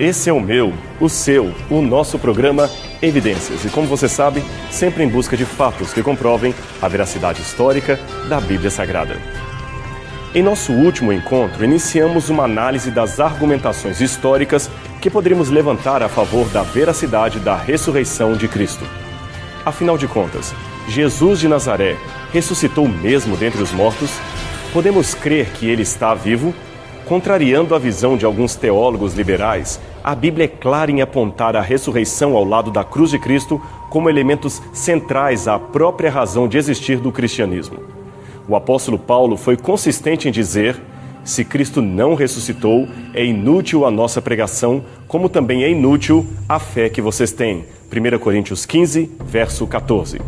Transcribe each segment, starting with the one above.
Esse é o meu, o seu, o nosso programa Evidências. E como você sabe, sempre em busca de fatos que comprovem a veracidade histórica da Bíblia Sagrada. Em nosso último encontro, iniciamos uma análise das argumentações históricas que poderíamos levantar a favor da veracidade da ressurreição de Cristo. Afinal de contas, Jesus de Nazaré ressuscitou mesmo dentre os mortos? Podemos crer que ele está vivo? Contrariando a visão de alguns teólogos liberais, a Bíblia é clara em apontar a ressurreição ao lado da cruz de Cristo como elementos centrais à própria razão de existir do cristianismo. O apóstolo Paulo foi consistente em dizer: se Cristo não ressuscitou, é inútil a nossa pregação, como também é inútil a fé que vocês têm. 1 Coríntios 15, verso 14.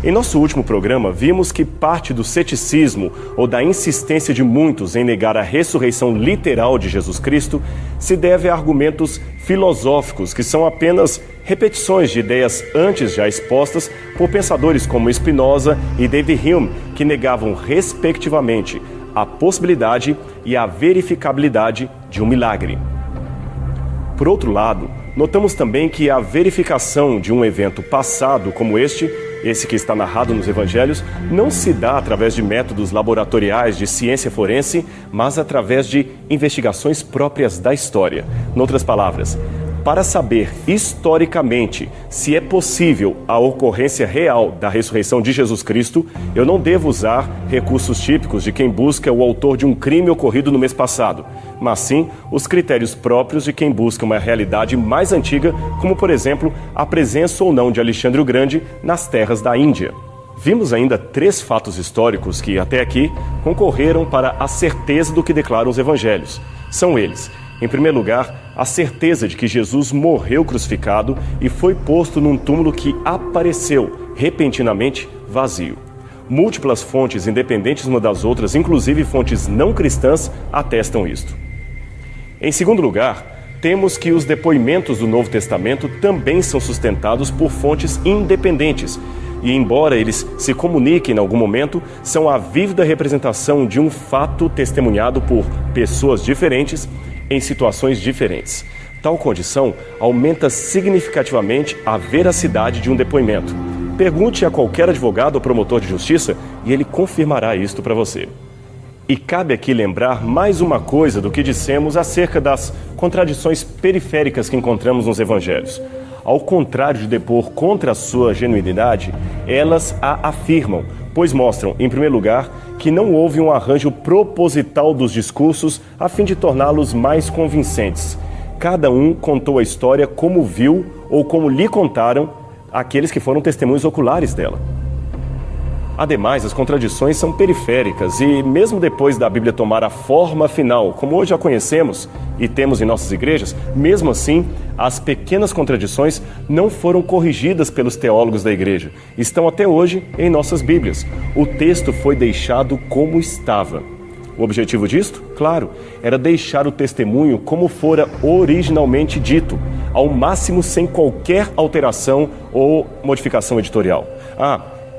Em nosso último programa, vimos que parte do ceticismo ou da insistência de muitos em negar a ressurreição literal de Jesus Cristo se deve a argumentos filosóficos que são apenas repetições de ideias antes já expostas por pensadores como Spinoza e David Hume, que negavam respectivamente a possibilidade e a verificabilidade de um milagre. Por outro lado, notamos também que a verificação de um evento passado como esse que está narrado nos evangelhos, não se dá através de métodos laboratoriais de ciência forense, mas através de investigações próprias da história. Em outras palavras, para saber historicamente se é possível a ocorrência real da ressurreição de Jesus Cristo, eu não devo usar recursos típicos de quem busca o autor de um crime ocorrido no mês passado, mas sim os critérios próprios de quem busca uma realidade mais antiga, como, por exemplo, a presença ou não de Alexandre o Grande nas terras da Índia. Vimos ainda 3 fatos históricos que, até aqui, concorreram para a certeza do que declaram os evangelhos. São eles: em primeiro lugar, a certeza de que Jesus morreu crucificado e foi posto num túmulo que apareceu repentinamente vazio. Múltiplas fontes independentes uma das outras, inclusive fontes não cristãs, atestam isto. Em segundo lugar, temos que os depoimentos do Novo Testamento também são sustentados por fontes independentes e, embora eles se comuniquem em algum momento, são a vívida representação de um fato testemunhado por pessoas diferentes em situações diferentes. Tal condição aumenta significativamente a veracidade de um depoimento. Pergunte a qualquer advogado ou promotor de justiça e ele confirmará isto para você. E cabe aqui lembrar mais uma coisa do que dissemos acerca das contradições periféricas que encontramos nos evangelhos. Ao contrário de depor contra a sua genuinidade, elas a afirmam, pois mostram, em primeiro lugar, que não houve um arranjo proposital dos discursos a fim de torná-los mais convincentes. Cada um contou a história como viu ou como lhe contaram aqueles que foram testemunhos oculares dela. Ademais, as contradições são periféricas e, mesmo depois da Bíblia tomar a forma final, como hoje a conhecemos e temos em nossas igrejas, mesmo assim, as pequenas contradições não foram corrigidas pelos teólogos da igreja. Estão até hoje em nossas Bíblias. O texto foi deixado como estava. O objetivo disto, claro, era deixar o testemunho como fora originalmente dito, ao máximo sem qualquer alteração ou modificação editorial.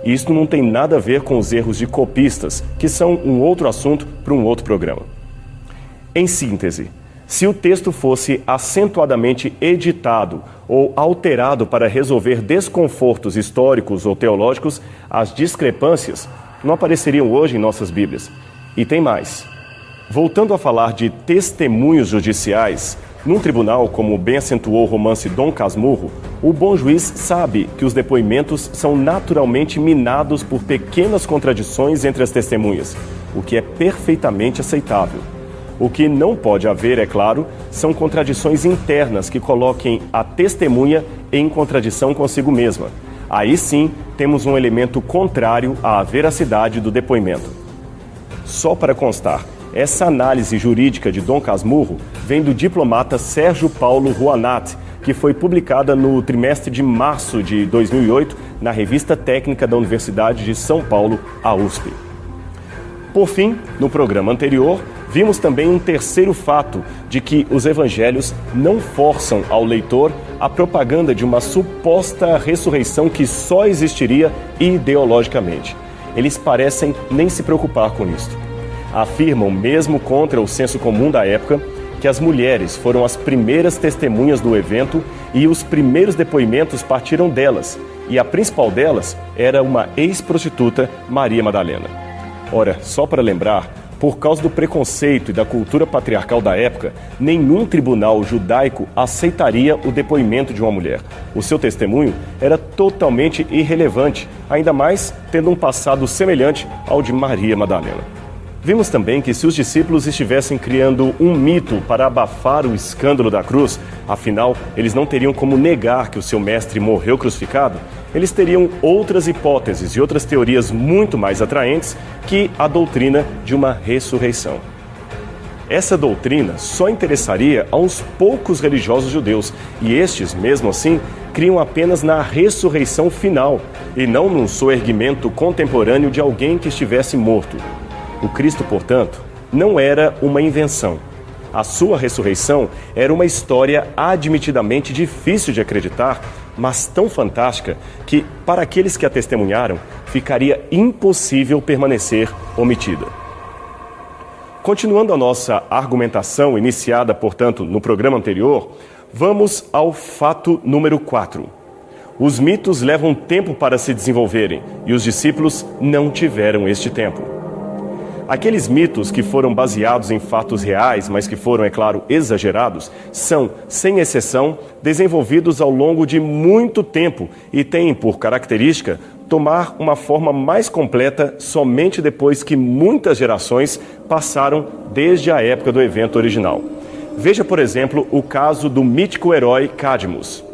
Isso não tem nada a ver com os erros de copistas, que são um outro assunto para um outro programa. Em síntese, se o texto fosse acentuadamente editado ou alterado para resolver desconfortos históricos ou teológicos, as discrepâncias não apareceriam hoje em nossas Bíblias. E tem mais. Voltando a falar de testemunhos judiciais, num tribunal, como bem acentuou o romance Dom Casmurro, o bom juiz sabe que os depoimentos são naturalmente minados por pequenas contradições entre as testemunhas, o que é perfeitamente aceitável. O que não pode haver, é claro, são contradições internas que coloquem a testemunha em contradição consigo mesma. Aí sim, temos um elemento contrário à veracidade do depoimento. Só para constar, essa análise jurídica de Dom Casmurro vem do diplomata Sérgio Paulo Ruanat, que foi publicada no trimestre de março de 2008 na Revista Técnica da Universidade de São Paulo, a USP. Por fim, no programa anterior, vimos também um terceiro fato de que os evangelhos não forçam ao leitor a propaganda de uma suposta ressurreição que só existiria ideologicamente. Eles parecem nem se preocupar com isto. Afirmam, mesmo contra o senso comum da época, que as mulheres foram as primeiras testemunhas do evento e os primeiros depoimentos partiram delas, e a principal delas era uma ex-prostituta, Maria Madalena. Ora, só para lembrar, por causa do preconceito e da cultura patriarcal da época, nenhum tribunal judaico aceitaria o depoimento de uma mulher. O seu testemunho era totalmente irrelevante, ainda mais tendo um passado semelhante ao de Maria Madalena. Vimos também que se os discípulos estivessem criando um mito para abafar o escândalo da cruz, afinal, eles não teriam como negar que o seu mestre morreu crucificado, eles teriam outras hipóteses e outras teorias muito mais atraentes que a doutrina de uma ressurreição. Essa doutrina só interessaria a uns poucos religiosos judeus, e estes, mesmo assim, criam apenas na ressurreição final, e não num soerguimento contemporâneo de alguém que estivesse morto. O Cristo, portanto, não era uma invenção. A sua ressurreição era uma história admitidamente difícil de acreditar, mas tão fantástica que, para aqueles que a testemunharam, ficaria impossível permanecer omitida. Continuando a nossa argumentação iniciada, portanto, no programa anterior, vamos ao fato número 4. Os mitos levam tempo para se desenvolverem e os discípulos não tiveram este tempo. Aqueles mitos que foram baseados em fatos reais, mas que foram, é claro, exagerados, são, sem exceção, desenvolvidos ao longo de muito tempo e têm, por característica, tomar uma forma mais completa somente depois que muitas gerações passaram desde a época do evento original. Veja, por exemplo, o caso do mítico herói Cadmus.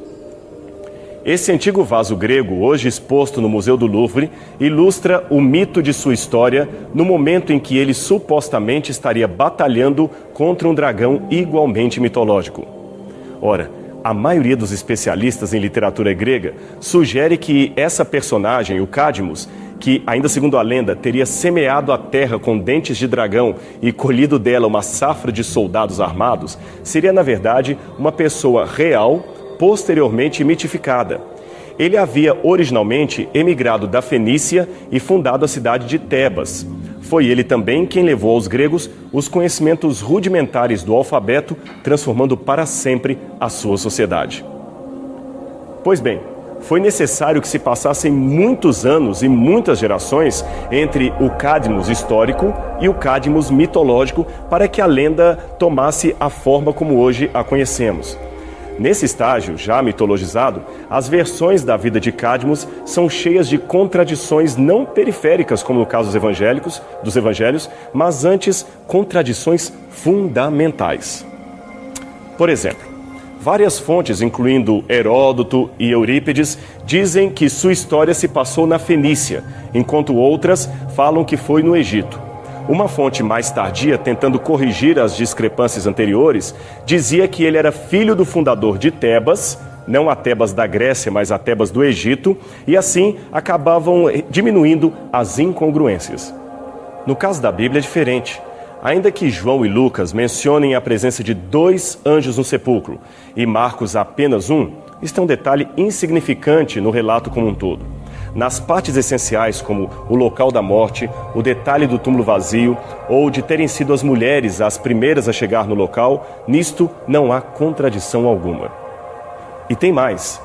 Esse antigo vaso grego, hoje exposto no Museu do Louvre, ilustra o mito de sua história no momento em que ele supostamente estaria batalhando contra um dragão igualmente mitológico. Ora, a maioria dos especialistas em literatura grega sugere que essa personagem, o Cadmus, que, ainda segundo a lenda, teria semeado a terra com dentes de dragão e colhido dela uma safra de soldados armados, seria, na verdade, uma pessoa real, posteriormente mitificada. Ele havia originalmente emigrado da Fenícia e fundado a cidade de Tebas. Foi ele também quem levou aos gregos os conhecimentos rudimentares do alfabeto, transformando para sempre a sua sociedade. Pois bem, foi necessário que se passassem muitos anos e muitas gerações entre o Cadmus histórico e o Cadmus mitológico para que a lenda tomasse a forma como hoje a conhecemos. Nesse estágio, já mitologizado, as versões da vida de Cadmus são cheias de contradições não periféricas, como no caso dos evangelhos, mas antes contradições fundamentais. Por exemplo, várias fontes, incluindo Heródoto e Eurípides, dizem que sua história se passou na Fenícia, enquanto outras falam que foi no Egito. Uma fonte mais tardia, tentando corrigir as discrepâncias anteriores, dizia que ele era filho do fundador de Tebas, não a Tebas da Grécia, mas a Tebas do Egito, e assim acabavam diminuindo as incongruências. No caso da Bíblia é diferente. Ainda que João e Lucas mencionem a presença de 2 anjos no sepulcro e Marcos apenas um, isso é um detalhe insignificante no relato como um todo. Nas partes essenciais, como o local da morte, o detalhe do túmulo vazio ou de terem sido as mulheres as primeiras a chegar no local, nisto não há contradição alguma. E tem mais.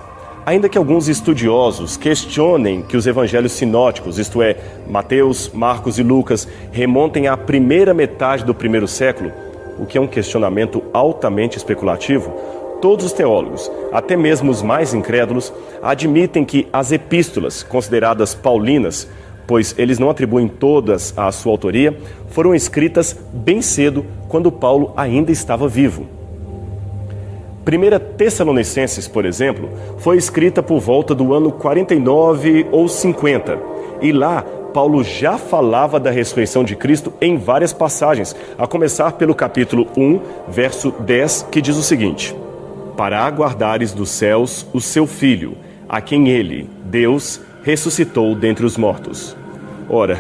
Ainda que alguns estudiosos questionem que os evangelhos sinóticos, isto é, Mateus, Marcos e Lucas, remontem à primeira metade do primeiro século, o que é um questionamento altamente especulativo, todos os teólogos, até mesmo os mais incrédulos, admitem que as epístolas, consideradas paulinas, pois eles não atribuem todas à sua autoria, foram escritas bem cedo, quando Paulo ainda estava vivo. 1 Tessalonicenses, por exemplo, foi escrita por volta do ano 49 ou 50, e lá Paulo já falava da ressurreição de Cristo em várias passagens, a começar pelo capítulo 1, verso 10, que diz o seguinte: para aguardares dos céus o seu Filho, a quem ele, Deus, ressuscitou dentre os mortos. Ora,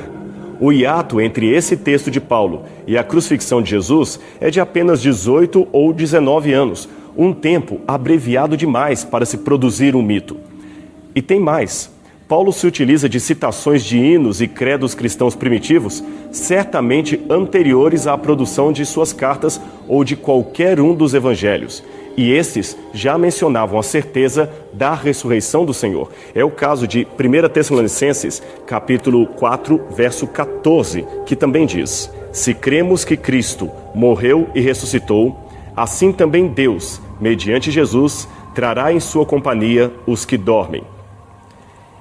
o hiato entre esse texto de Paulo e a crucifixão de Jesus é de apenas 18 ou 19 anos, um tempo abreviado demais para se produzir um mito. E tem mais. Paulo se utiliza de citações de hinos e credos cristãos primitivos, certamente anteriores à produção de suas cartas ou de qualquer um dos evangelhos. E estes já mencionavam a certeza da ressurreição do Senhor. É o caso de 1 Tessalonicenses, capítulo 4, verso 14, que também diz: se cremos que Cristo morreu e ressuscitou, assim também Deus, mediante Jesus, trará em sua companhia os que dormem.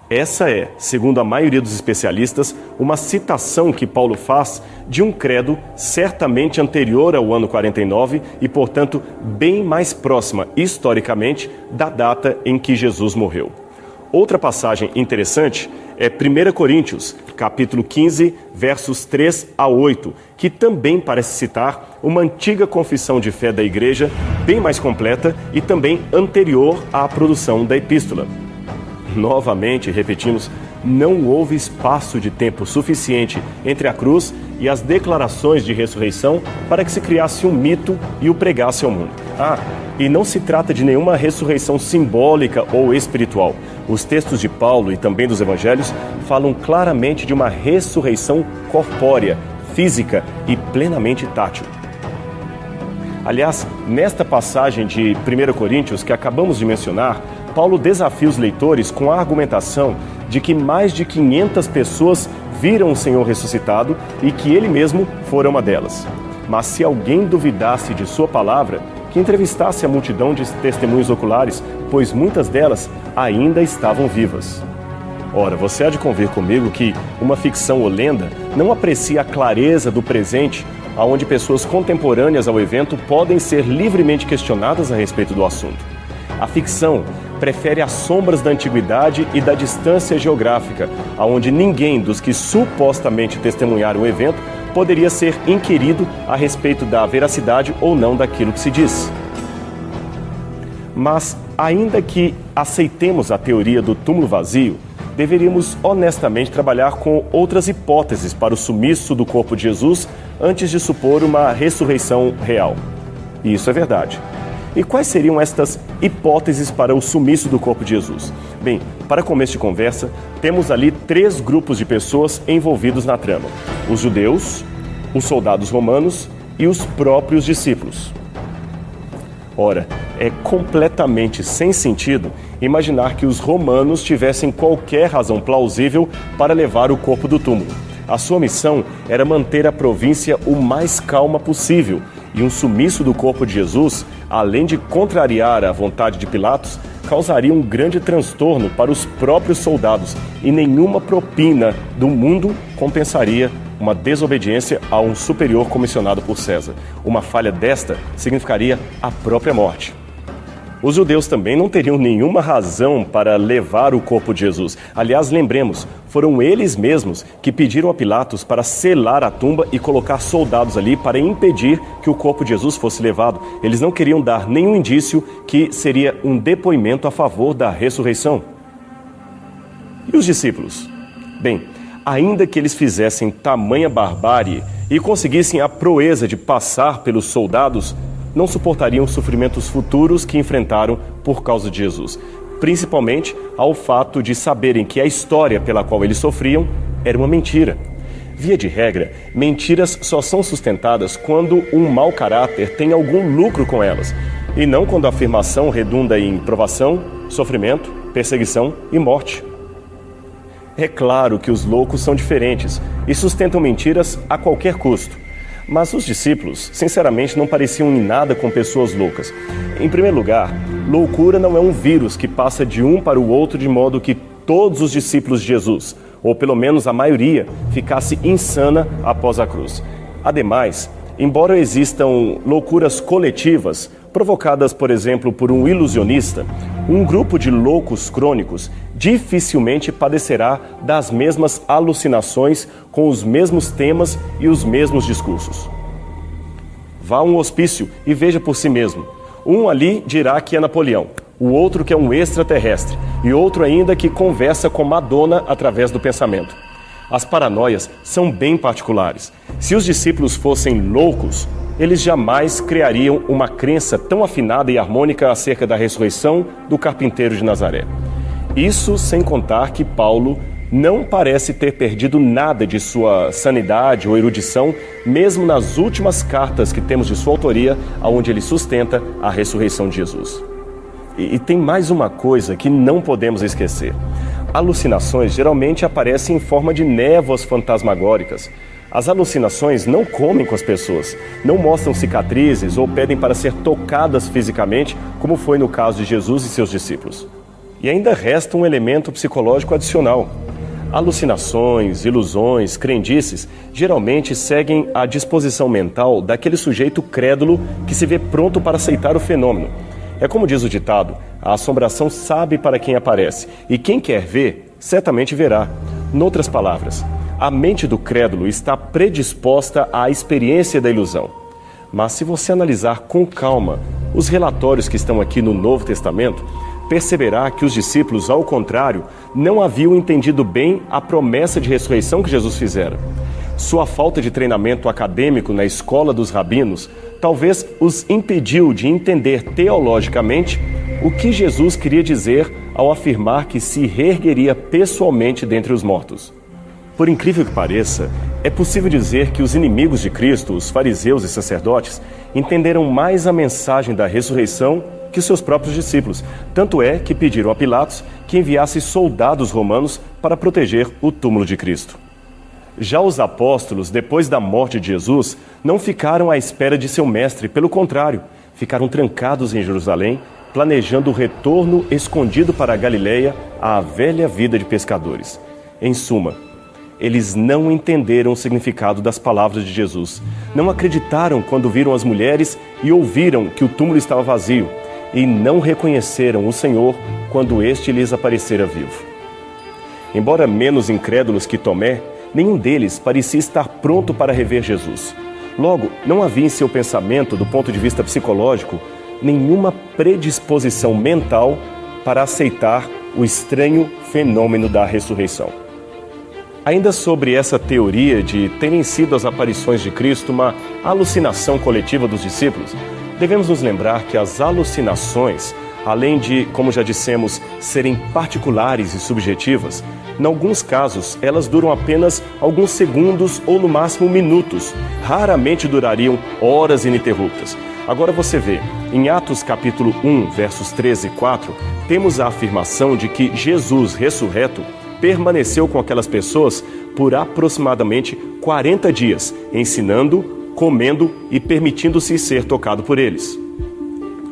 Essa é, segundo a maioria dos especialistas, uma citação que Paulo faz de um credo certamente anterior ao ano 49 e, portanto, bem mais próxima, historicamente, da data em que Jesus morreu. Outra passagem interessante é 1 Coríntios, capítulo 15, versos 3 a 8, que também parece citar uma antiga confissão de fé da igreja, bem mais completa e também anterior à produção da epístola. Novamente, repetimos, não houve espaço de tempo suficiente entre a cruz e as declarações de ressurreição para que se criasse um mito e o pregasse ao mundo. E não se trata de nenhuma ressurreição simbólica ou espiritual. Os textos de Paulo e também dos evangelhos falam claramente de uma ressurreição corpórea, física e plenamente tátil. Aliás, nesta passagem de 1 Coríntios que acabamos de mencionar, Paulo desafia os leitores com a argumentação de que mais de 500 pessoas viram o Senhor ressuscitado e que ele mesmo fora uma delas. Mas se alguém duvidasse de sua palavra, que entrevistasse a multidão de testemunhos oculares, pois muitas delas ainda estavam vivas. Ora, você há de convir comigo que uma ficção ou lenda não aprecia a clareza do presente, onde pessoas contemporâneas ao evento podem ser livremente questionadas a respeito do assunto. A ficção prefere as sombras da antiguidade e da distância geográfica, onde ninguém dos que supostamente testemunharam o evento poderia ser inquirido a respeito da veracidade ou não daquilo que se diz. Mas, ainda que aceitemos a teoria do túmulo vazio, deveríamos honestamente trabalhar com outras hipóteses para o sumiço do corpo de Jesus antes de supor uma ressurreição real. E isso é verdade. E quais seriam estas hipóteses para o sumiço do corpo de Jesus? Bem, para começo de conversa, temos ali 3 grupos de pessoas envolvidos na trama: os judeus, os soldados romanos e os próprios discípulos. Ora, é completamente sem sentido imaginar que os romanos tivessem qualquer razão plausível para levar o corpo do túmulo. A sua missão era manter a província o mais calma possível, e um sumiço do corpo de Jesus, além de contrariar a vontade de Pilatos, causaria um grande transtorno para os próprios soldados, e nenhuma propina do mundo compensaria uma desobediência a um superior comissionado por César. Uma falha desta significaria a própria morte. Os judeus também não teriam nenhuma razão para levar o corpo de Jesus. Aliás, lembremos, foram eles mesmos que pediram a Pilatos para selar a tumba e colocar soldados ali para impedir que o corpo de Jesus fosse levado. Eles não queriam dar nenhum indício que seria um depoimento a favor da ressurreição. E os discípulos? Bem, ainda que eles fizessem tamanha barbárie e conseguissem a proeza de passar pelos soldados, não suportariam os sofrimentos futuros que enfrentaram por causa de Jesus, principalmente ao fato de saberem que a história pela qual eles sofriam era uma mentira. Via de regra, mentiras só são sustentadas quando um mau caráter tem algum lucro com elas, e não quando a afirmação redunda em provação, sofrimento, perseguição e morte. É claro que os loucos são diferentes e sustentam mentiras a qualquer custo. Mas os discípulos, sinceramente, não pareciam em nada com pessoas loucas. Em primeiro lugar, loucura não é um vírus que passa de um para o outro de modo que todos os discípulos de Jesus, ou pelo menos a maioria, ficasse insana após a cruz. Ademais, embora existam loucuras coletivas, provocadas, por exemplo, por um ilusionista, um grupo de loucos crônicos dificilmente padecerá das mesmas alucinações com os mesmos temas e os mesmos discursos. Vá a um hospício e veja por si mesmo. Um ali dirá que é Napoleão, o outro que é um extraterrestre e outro ainda que conversa com Madonna através do pensamento. As paranoias são bem particulares. Se os discípulos fossem loucos, eles jamais criariam uma crença tão afinada e harmônica acerca da ressurreição do carpinteiro de Nazaré. Isso sem contar que Paulo não parece ter perdido nada de sua sanidade ou erudição, mesmo nas últimas cartas que temos de sua autoria, onde ele sustenta a ressurreição de Jesus. E tem mais uma coisa que não podemos esquecer. Alucinações geralmente aparecem em forma de névoas fantasmagóricas. As alucinações não comem com as pessoas, não mostram cicatrizes ou pedem para ser tocadas fisicamente, como foi no caso de Jesus e seus discípulos. E ainda resta um elemento psicológico adicional. Alucinações, ilusões, crendices geralmente seguem a disposição mental daquele sujeito crédulo que se vê pronto para aceitar o fenômeno. É como diz o ditado, a assombração sabe para quem aparece, e quem quer ver, certamente verá. Noutras palavras, a mente do crédulo está predisposta à experiência da ilusão. Mas se você analisar com calma os relatórios que estão aqui no Novo Testamento, perceberá que os discípulos, ao contrário, não haviam entendido bem a promessa de ressurreição que Jesus fizera. Sua falta de treinamento acadêmico na escola dos rabinos talvez os impediu de entender teologicamente o que Jesus queria dizer ao afirmar que se reergueria pessoalmente dentre os mortos. Por incrível que pareça, é possível dizer que os inimigos de Cristo, os fariseus e sacerdotes, entenderam mais a mensagem da ressurreição que seus próprios discípulos. Tanto é que pediram a Pilatos que enviasse soldados romanos para proteger o túmulo de Cristo. Já os apóstolos, depois da morte de Jesus, não ficaram à espera de seu mestre. Pelo contrário, ficaram trancados em Jerusalém, planejando o retorno escondido para a Galileia, à velha vida de pescadores. Em suma, eles não entenderam o significado das palavras de Jesus. Não acreditaram quando viram as mulheres e ouviram que o túmulo estava vazio. E não reconheceram o Senhor quando este lhes aparecera vivo. Embora menos incrédulos que Tomé, nenhum deles parecia estar pronto para rever Jesus. Logo, não havia em seu pensamento, do ponto de vista psicológico, nenhuma predisposição mental para aceitar o estranho fenômeno da ressurreição. Ainda sobre essa teoria de terem sido as aparições de Cristo uma alucinação coletiva dos discípulos, devemos nos lembrar que as alucinações, além de, como já dissemos, serem particulares e subjetivas, em alguns casos elas duram apenas alguns segundos ou no máximo minutos, raramente durariam horas ininterruptas. Agora você vê, em Atos capítulo 1, versos 13 e 4, temos a afirmação de que Jesus ressurreto permaneceu com aquelas pessoas por aproximadamente 40 dias, ensinando, comendo e permitindo-se ser tocado por eles.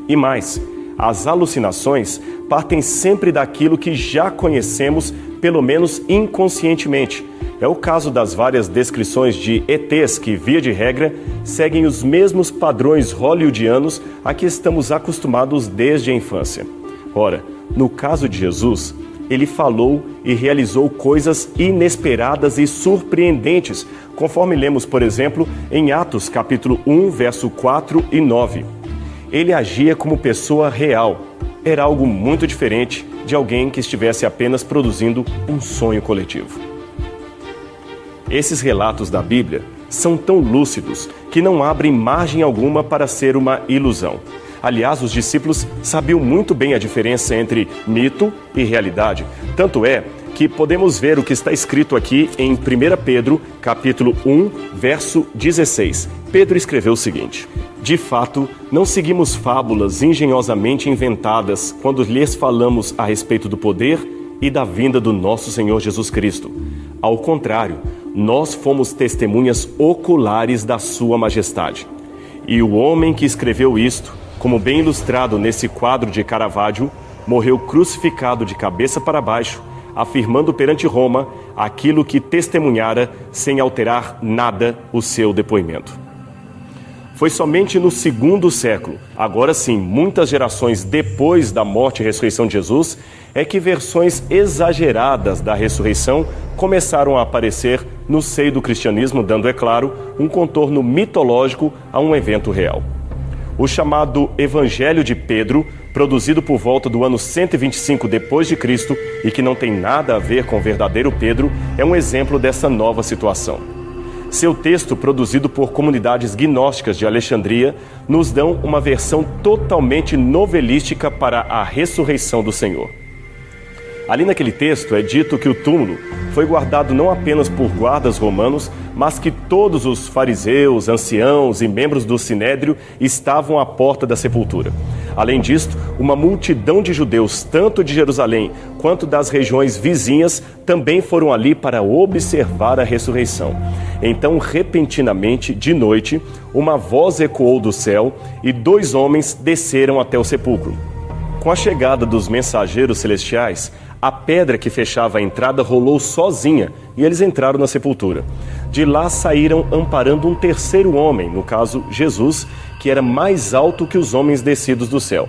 E mais, as alucinações partem sempre daquilo que já conhecemos, pelo menos inconscientemente. É o caso das várias descrições de ETs que, via de regra, seguem os mesmos padrões hollywoodianos a que estamos acostumados desde a infância. Ora, no caso de Jesus, ele falou e realizou coisas inesperadas e surpreendentes, conforme lemos, por exemplo, em Atos capítulo 1, verso 4 e 9. Ele agia como pessoa real. Era algo muito diferente de alguém que estivesse apenas produzindo um sonho coletivo. Esses relatos da Bíblia são tão lúcidos que não abrem margem alguma para ser uma ilusão. Aliás, os discípulos sabiam muito bem a diferença entre mito e realidade. Tanto é que podemos ver o que está escrito aqui em 1 Pedro, capítulo 1, verso 16. Pedro escreveu o seguinte: de fato, não seguimos fábulas engenhosamente inventadas quando lhes falamos a respeito do poder e da vinda do nosso Senhor Jesus Cristo. Ao contrário, nós fomos testemunhas oculares da sua majestade. E o homem que escreveu isto, como bem ilustrado nesse quadro de Caravaggio, morreu crucificado de cabeça para baixo, afirmando perante Roma aquilo que testemunhara sem alterar nada o seu depoimento. Foi somente no 2º século, agora sim, muitas gerações depois da morte e ressurreição de Jesus, é que versões exageradas da ressurreição começaram a aparecer no seio do cristianismo, dando, é claro, um contorno mitológico a um evento real. O chamado Evangelho de Pedro, produzido por volta do ano 125 depois de Cristo e que não tem nada a ver com o verdadeiro Pedro, é um exemplo dessa nova situação. Seu texto, produzido por comunidades gnósticas de Alexandria, nos dão uma versão totalmente novelística para a ressurreição do Senhor. Ali naquele texto é dito que o túmulo foi guardado não apenas por guardas romanos, mas que todos os fariseus, anciãos e membros do Sinédrio estavam à porta da sepultura. Além disto, uma multidão de judeus, tanto de Jerusalém quanto das regiões vizinhas, também foram ali para observar a ressurreição. Então, repentinamente, de noite, uma voz ecoou do céu e 2 homens desceram até o sepulcro. Com a chegada dos mensageiros celestiais, a pedra que fechava a entrada rolou sozinha e eles entraram na sepultura. De lá saíram amparando um terceiro homem, no caso Jesus, que era mais alto que os homens descidos do céu.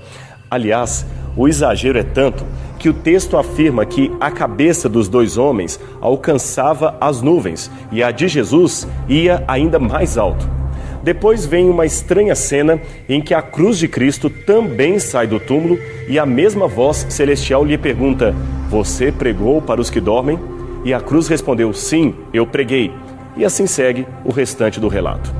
Aliás, o exagero é tanto que o texto afirma que a cabeça dos 2 homens alcançava as nuvens e a de Jesus ia ainda mais alto. Depois vem uma estranha cena em que a cruz de Cristo também sai do túmulo e a mesma voz celestial lhe pergunta: "Você pregou para os que dormem?" E a cruz respondeu: "Sim, eu preguei." E assim segue o restante do relato.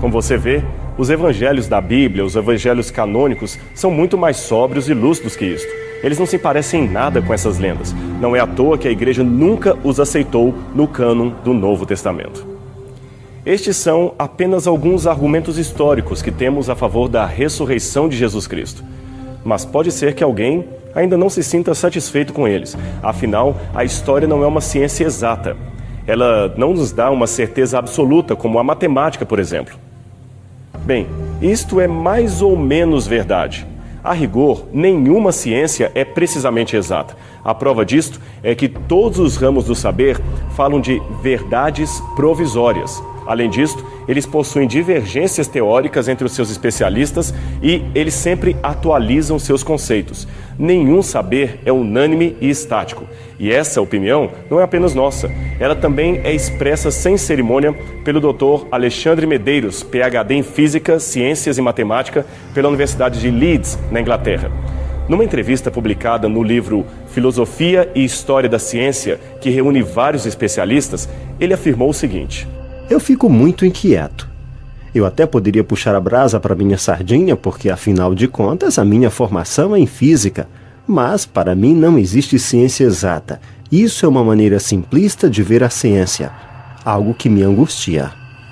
Como você vê, os evangelhos da Bíblia, os evangelhos canônicos, são muito mais sóbrios e lúcidos que isto. Eles não se parecem em nada com essas lendas. Não é à toa que a igreja nunca os aceitou no cânon do Novo Testamento. Estes são apenas alguns argumentos históricos que temos a favor da ressurreição de Jesus Cristo. Mas pode ser que alguém ainda não se sinta satisfeito com eles. Afinal, a história não é uma ciência exata. Ela não nos dá uma certeza absoluta, como a matemática, por exemplo. Bem, isto é mais ou menos verdade. A rigor, nenhuma ciência é precisamente exata. A prova disto é que todos os ramos do saber falam de verdades provisórias. Além disto, eles possuem divergências teóricas entre os seus especialistas e eles sempre atualizam seus conceitos. Nenhum saber é unânime e estático. E essa opinião não é apenas nossa. Ela também é expressa sem cerimônia pelo Dr. Alexandre Medeiros, PhD em Física, Ciências e Matemática pela Universidade de Leeds, na Inglaterra. Numa entrevista publicada no livro Filosofia e História da Ciência, que reúne vários especialistas, ele afirmou o seguinte: "Eu fico muito inquieto. Eu até poderia puxar a brasa para minha sardinha, porque, afinal de contas, a minha formação é em física. Mas, para mim, não existe ciência exata. Isso é uma maneira simplista de ver a ciência. Algo que me angustia."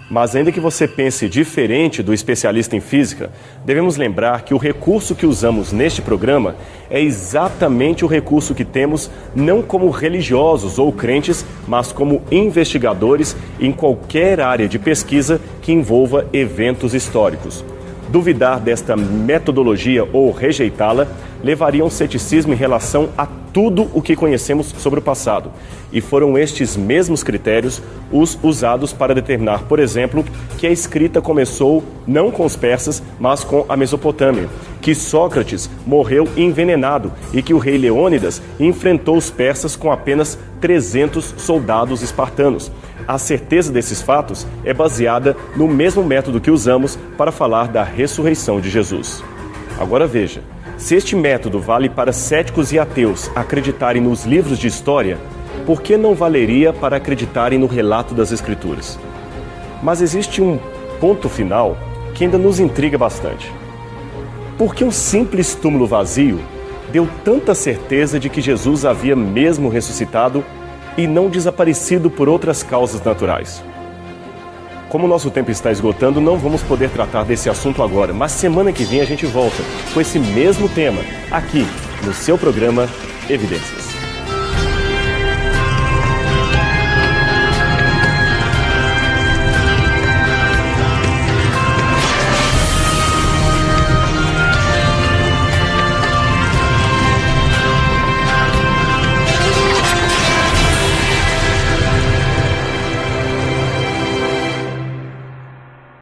Mas ainda que você pense diferente do especialista em física, devemos lembrar que o recurso que usamos neste programa é exatamente o recurso que temos não como religiosos ou crentes, mas como investigadores em qualquer área de pesquisa que envolva eventos históricos. Duvidar desta metodologia ou rejeitá-la levaria a um ceticismo em relação a tudo o que conhecemos sobre o passado. E foram estes mesmos critérios os usados para determinar, por exemplo, que a escrita começou não com os persas, mas com a Mesopotâmia, que Sócrates morreu envenenado e que o rei Leônidas enfrentou os persas com apenas 300 soldados espartanos. A certeza desses fatos é baseada no mesmo método que usamos para falar da ressurreição de Jesus. Agora veja, se este método vale para céticos e ateus acreditarem nos livros de história, por que não valeria para acreditarem no relato das Escrituras? Mas existe um ponto final que ainda nos intriga bastante. Por que um simples túmulo vazio deu tanta certeza de que Jesus havia mesmo ressuscitado e não desaparecido por outras causas naturais? Como o nosso tempo está esgotando, não vamos poder tratar desse assunto agora, mas semana que vem a gente volta com esse mesmo tema, aqui no seu programa Evidências.